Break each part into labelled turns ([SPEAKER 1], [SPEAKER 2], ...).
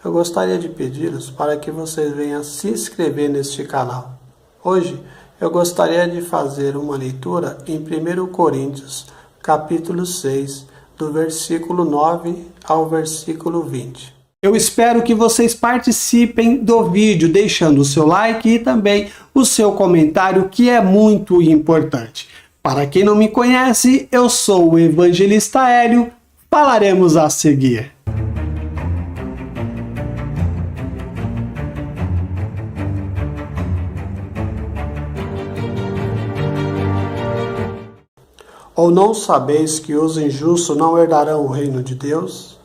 [SPEAKER 1] eu gostaria de pedi-los para que vocês venham se inscrever neste canal. Hoje, eu gostaria de fazer uma leitura em 1 Coríntios, capítulo 6, do versículo 9 ao versículo 20. Eu espero que vocês participem do vídeo, deixando o seu like e também o seu comentário, que é muito importante. Para quem não me conhece, eu sou o Evangelista Hélio, falaremos a seguir. Ou não sabeis que os injustos não herdarão o reino de Deus?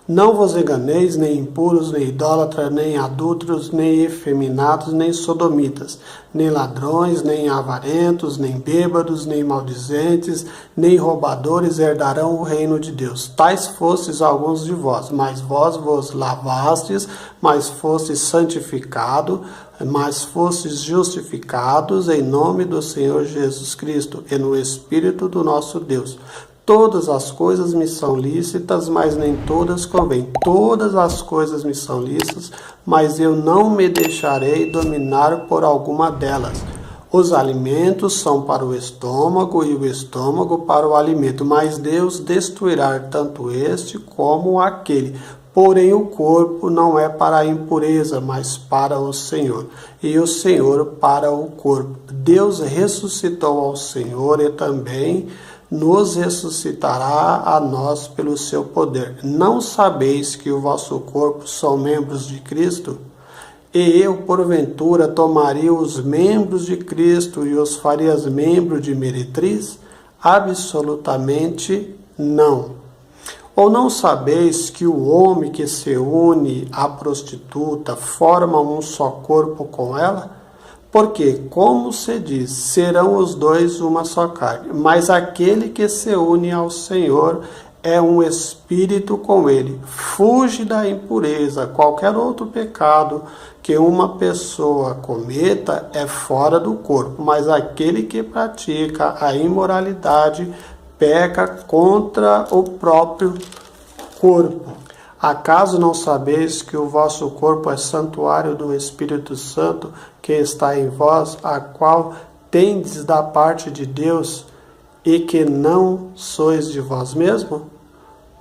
[SPEAKER 1] Não vos enganeis, nem impuros, nem idólatras, nem adúlteros, nem efeminados, nem sodomitas, nem ladrões, nem avarentos, nem bêbados, nem maldizentes, nem roubadores herdarão o reino de Deus. Tais fostes alguns de vós, mas vós vos lavastes, mas fostes santificados, mas fostes justificados em nome do Senhor Jesus Cristo e no Espírito do nosso Deus. Todas as coisas me são lícitas, mas nem todas convêm. Todas as coisas me são lícitas, mas eu não me deixarei dominar por alguma delas. Os alimentos são para o estômago e o estômago para o alimento, mas Deus destruirá tanto este como aquele. Porém o corpo não é para a impureza, mas para o Senhor, e o Senhor para o corpo. Deus ressuscitou ao Senhor e também nos ressuscitará a nós pelo seu poder. Não sabeis que o vosso corpo são membros de Cristo? E eu, porventura, tomaria os membros de Cristo e os faria membros de meretriz? Absolutamente não. Ou não sabeis que o homem que se une à prostituta forma um só corpo com ela? Porque, como se diz, serão os dois uma só carne. Mas aquele que se une ao Senhor é um espírito com ele. Fuge da impureza. Qualquer outro pecado que uma pessoa cometa é fora do corpo. Mas aquele que pratica a imoralidade peca contra o próprio corpo. Acaso não sabeis que o vosso corpo é santuário do Espírito Santo que está em vós, a qual tendes da parte de Deus, e que não sois de vós mesmos?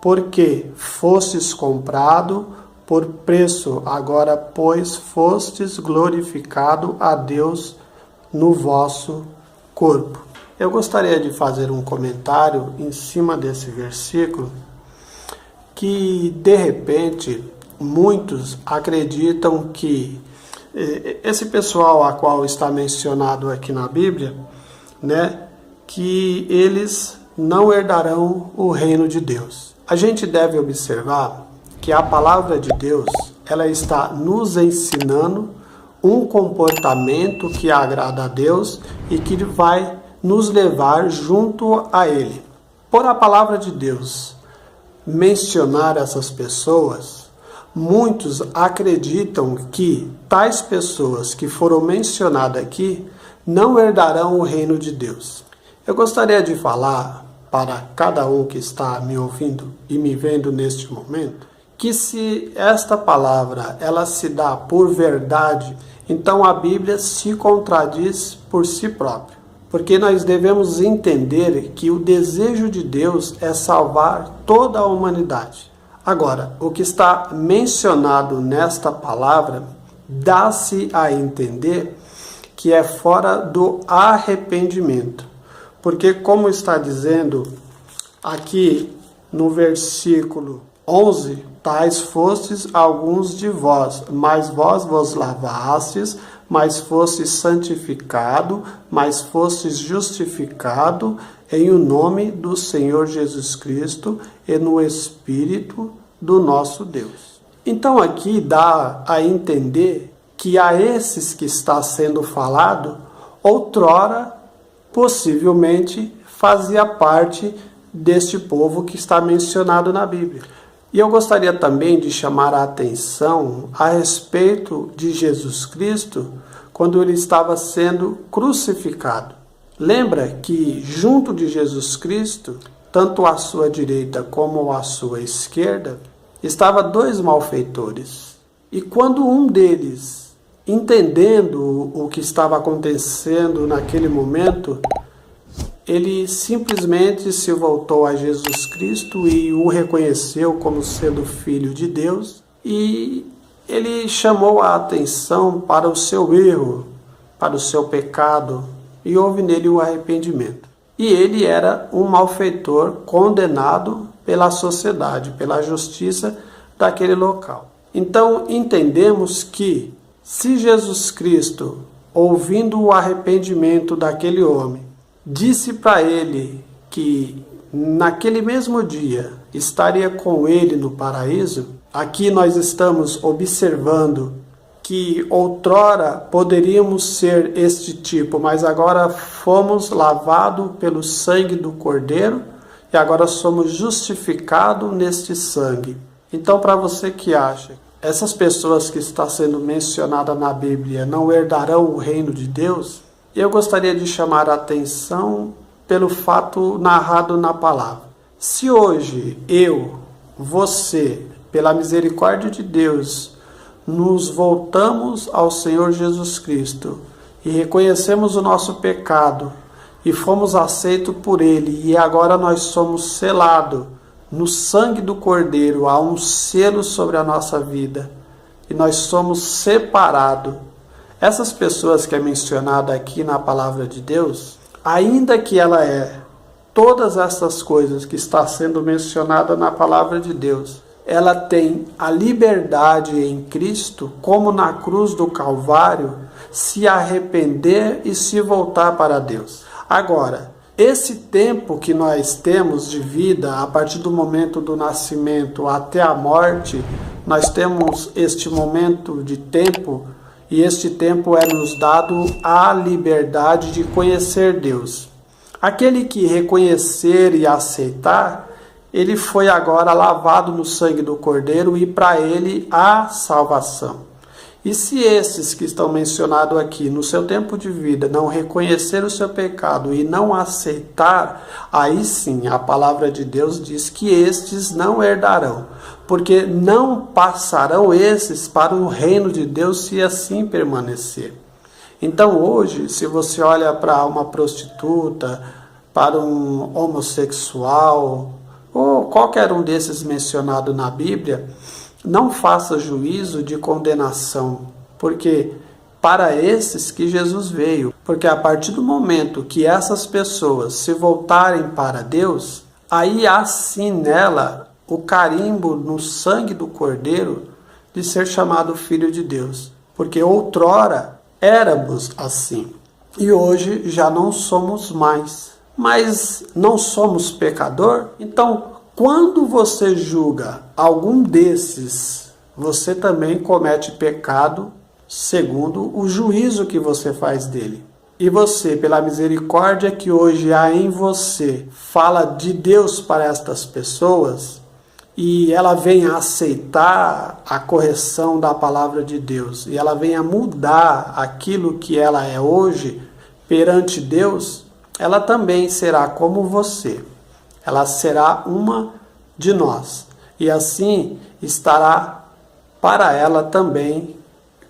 [SPEAKER 1] Porque fostes comprado por preço, agora, pois, fostes glorificado a Deus no vosso corpo. Eu gostaria de fazer um comentário em cima desse versículo, que de repente muitos acreditam que esse pessoal a qual está mencionado aqui na Bíblia, que eles não herdarão o reino de Deus. A gente deve observar que a palavra de Deus, ela está nos ensinando um comportamento que agrada a Deus e que vai nos levar junto a Ele. Por a palavra de Deus mencionar essas pessoas, muitos acreditam que tais pessoas que foram mencionadas aqui não herdarão o reino de Deus. Eu gostaria de falar para cada um que está me ouvindo e me vendo neste momento, que se esta palavra ela se dá por verdade, então a Bíblia se contradiz por si própria. Porque nós devemos entender que o desejo de Deus é salvar toda a humanidade. Agora, o que está mencionado nesta palavra dá-se a entender que é fora do arrependimento. Porque, como está dizendo aqui no versículo 11, tais fostes alguns de vós, mas vós vos lavastes, mas fostes santificado, mas fostes justificado em o nome do Senhor Jesus Cristo e no Espírito do nosso Deus. Então aqui dá a entender que a esses que está sendo falado, outrora, possivelmente, fazia parte deste povo que está mencionado na Bíblia. E eu gostaria também de chamar a atenção a respeito de Jesus Cristo quando ele estava sendo crucificado. Lembra que junto de Jesus Cristo, tanto à sua direita como à sua esquerda, estavam dois malfeitores. E quando um deles, entendendo o que estava acontecendo naquele momento, ele simplesmente se voltou a Jesus Cristo e o reconheceu como sendo filho de Deus, e ele chamou a atenção para o seu erro, para o seu pecado, e houve nele o arrependimento. E ele era um malfeitor condenado pela sociedade, pela justiça daquele local. Então entendemos que se Jesus Cristo, ouvindo o arrependimento daquele homem, disse para ele que naquele mesmo dia estaria com ele no paraíso, aqui nós estamos observando que outrora poderíamos ser este tipo, mas agora fomos lavados pelo sangue do Cordeiro e agora somos justificados neste sangue. Então, para você que acha, essas pessoas que estão sendo mencionadas na Bíblia não herdarão o reino de Deus, eu gostaria de chamar a atenção pelo fato narrado na palavra. Se hoje eu, você, pela misericórdia de Deus, nos voltamos ao Senhor Jesus Cristo e reconhecemos o nosso pecado e fomos aceitos por Ele, e agora nós somos selados no sangue do Cordeiro, há um selo sobre a nossa vida e nós somos separados. Essas pessoas que é mencionada aqui na palavra de Deus, ainda que ela é todas essas coisas que está sendo mencionada na palavra de Deus, ela tem a liberdade em Cristo, como na cruz do Calvário, se arrepender e se voltar para Deus. Agora, esse tempo que nós temos de vida, a partir do momento do nascimento até a morte, nós temos este momento de tempo, e este tempo é nos dado a liberdade de conhecer Deus. Aquele que reconhecer e aceitar, ele foi agora lavado no sangue do Cordeiro e para ele há salvação. E se esses que estão mencionados aqui, no seu tempo de vida, não reconhecer o seu pecado e não aceitar, aí sim a palavra de Deus diz que estes não herdarão, porque não passarão esses para o reino de Deus se assim permanecer. Então hoje, se você olha para uma prostituta, para um homossexual, ou qualquer um desses mencionados na Bíblia, não faça juízo de condenação, porque para esses que Jesus veio, porque a partir do momento que essas pessoas se voltarem para Deus, aí há sim nela o carimbo no sangue do Cordeiro de ser chamado filho de Deus, porque outrora éramos assim e hoje já não somos mais. Mas não somos pecador? Então, quando você julga algum desses, você também comete pecado segundo o juízo que você faz dele. E você, pela misericórdia que hoje há em você, fala de Deus para estas pessoas, e ela vem a aceitar a correção da palavra de Deus, e ela vem a mudar aquilo que ela é hoje perante Deus, ela também será como você. Ela será uma de nós. E assim estará para ela também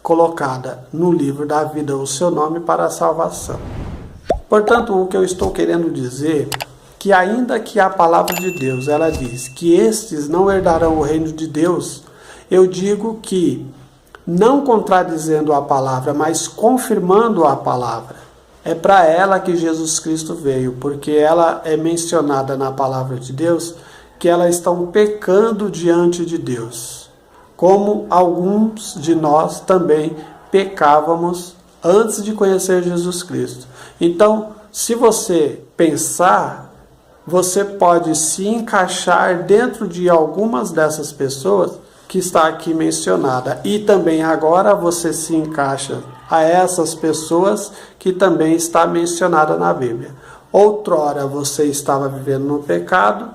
[SPEAKER 1] colocada no livro da vida o seu nome para a salvação. Portanto, o que eu estou querendo dizer, que ainda que a palavra de Deus, ela diz que estes não herdarão o reino de Deus, eu digo que, não contradizendo a palavra, mas confirmando a palavra, é para ela que Jesus Cristo veio, porque ela é mencionada na palavra de Deus que elas estão pecando diante de Deus, como alguns de nós também pecávamos antes de conhecer Jesus Cristo. Então, se você pensar, você pode se encaixar dentro de algumas dessas pessoas que está aqui mencionada, e também agora você se encaixa a essas pessoas que também está mencionada na Bíblia. Outrora você estava vivendo no pecado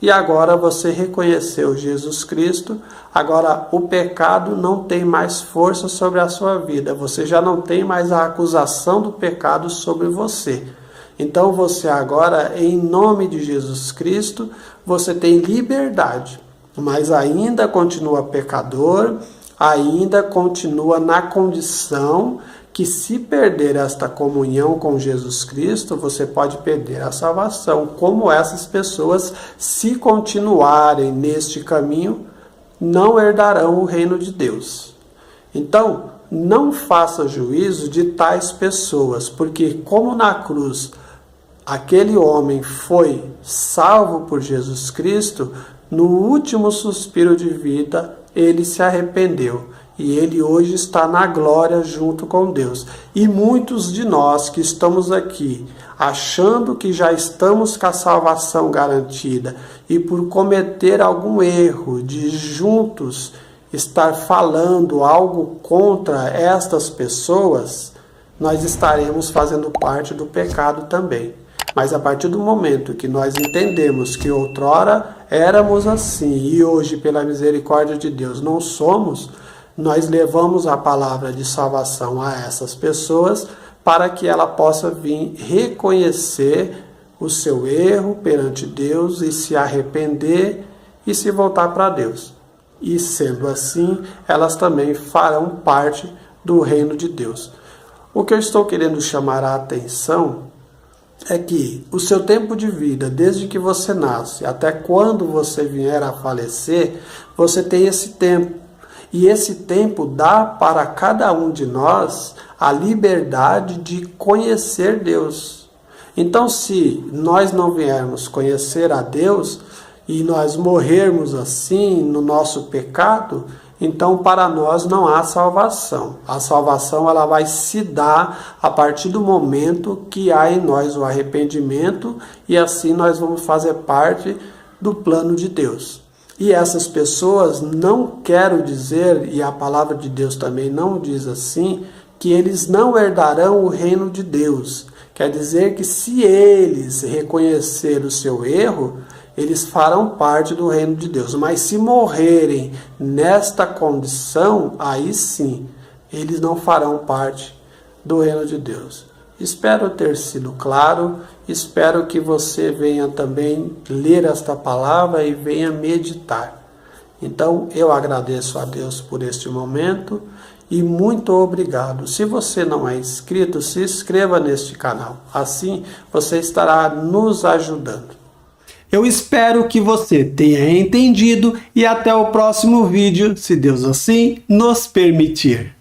[SPEAKER 1] e agora você reconheceu Jesus Cristo. Agora o pecado não tem mais força sobre a sua vida. Você já não tem mais a acusação do pecado sobre você. Então você agora, em nome de Jesus Cristo, você tem liberdade, mas ainda continua pecador, ainda continua na condição que, se perder esta comunhão com Jesus Cristo, você pode perder a salvação. Como essas pessoas, se continuarem neste caminho, não herdarão o reino de Deus. Então, não faça juízo de tais pessoas, porque como na cruz aquele homem foi salvo por Jesus Cristo, no último suspiro de vida ele se arrependeu. E ele hoje está na glória junto com Deus. E muitos de nós que estamos aqui, achando que já estamos com a salvação garantida, e por cometer algum erro de juntos estar falando algo contra estas pessoas, nós estaremos fazendo parte do pecado também. Mas a partir do momento que nós entendemos que outrora éramos assim e hoje, pela misericórdia de Deus, não somos, nós levamos a palavra de salvação a essas pessoas para que ela possa vir reconhecer o seu erro perante Deus e se arrepender e se voltar para Deus. E sendo assim, elas também farão parte do reino de Deus. O que eu estou querendo chamar a atenção é que o seu tempo de vida, desde que você nasce até quando você vier a falecer, você tem esse tempo. E esse tempo dá para cada um de nós a liberdade de conhecer Deus. Então, se nós não viermos conhecer a Deus e nós morrermos assim no nosso pecado, então para nós não há salvação. A salvação ela vai se dar a partir do momento que há em nós o arrependimento e assim nós vamos fazer parte do plano de Deus. E essas pessoas, não quero dizer, e a palavra de Deus também não diz assim, que eles não herdarão o reino de Deus. Quer dizer que se eles reconhecerem o seu erro, eles farão parte do reino de Deus. Mas se morrerem nesta condição, aí sim, eles não farão parte do reino de Deus. Espero ter sido claro, espero que você venha também ler esta palavra e venha meditar. Então, eu agradeço a Deus por este momento e muito obrigado. Se você não é inscrito, se inscreva neste canal. Assim, você estará nos ajudando. Eu espero que você tenha entendido e até o próximo vídeo, se Deus assim nos permitir.